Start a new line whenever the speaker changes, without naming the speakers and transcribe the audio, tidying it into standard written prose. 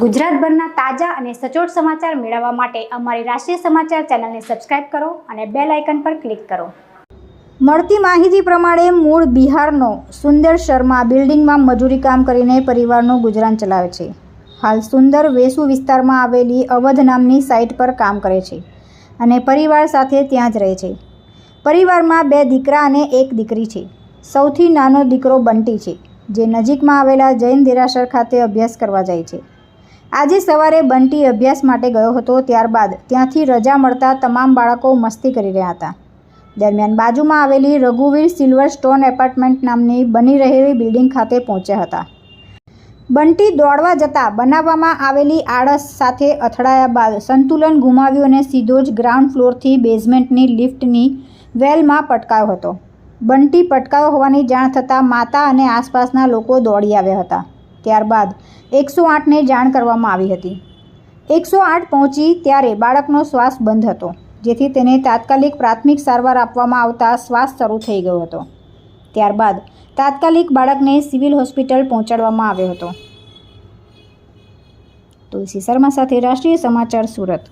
ગુજરાતભરના તાજા અને સચોટ સમાચાર મેળવવા માટે અમારી રાષ્ટ્રીય સમાચાર ચેનલને સબસ્ક્રાઇબ કરો અને બેલ આઇકન પર ક્લિક કરો। મળતી માહિતી પ્રમાણે મૂળ બિહારનો સુંદર શર્મા બિલ્ડિંગમાં મજૂરી કામ કરીને પરિવારનું ગુજરાન ચલાવે છે। હાલ સુંદર વેસુ વિસ્તારમાં આવેલી અવધ નામની સાઇટ પર કામ કરે છે અને પરિવાર સાથે ત્યાં જ રહે છે। પરિવારમાં 2 દીકરા અને 1 દીકરી છે। સૌથી નાનો દીકરો બંટી છે, જે નજીકમાં આવેલા જૈન દેરાસર ખાતે અભ્યાસ કરવા જાય છે। આજે સવારે બંટી અભ્યાસ માટે ગયો હતો, ત્યારબાદ ત્યાંથી રજા મળતા તમામ બાળકો મસ્તી કરી રહ્યા હતા। દરમિયાન બાજુમાં આવેલી રઘુવીર સિલ્વર સ્ટોન એપાર્ટમેન્ટ નામની બની રહેલી બિલ્ડિંગ ખાતે પહોંચ્યા હતા। બંટી દોડવા જતાં બનાવવામાં આવેલી આળસ સાથે અથડાયા બાદ સંતુલન ગુમાવ્યું અને સીધો જ ગ્રાઉન્ડ ફ્લોરથી બેઝમેન્ટની લિફ્ટની વેલમાં પટકાયો હતો। બંટી પટકાયો હોવાની જાણ થતાં માતા અને આસપાસના લોકો દોડી આવ્યા હતા। ત્યારબાદ 108ને જાણ કરવામાં આવી હતી। 108 પહોંચી ત્યારે બાળકનો શ્વાસ બંધ હતો, જેથી તેને તાત્કાલિક પ્રાથમિક સારવાર આપવામાં આવતા શ્વાસ શરૂ થઈ ગયો હતો। ત્યારબાદ તાત્કાલિક બાળકને સિવિલ હોસ્પિટલ પહોંચાડવામાં આવ્યો હતો। તુલસી શર્મા સાથે રાષ્ટ્રીય સમાચાર, સુરત।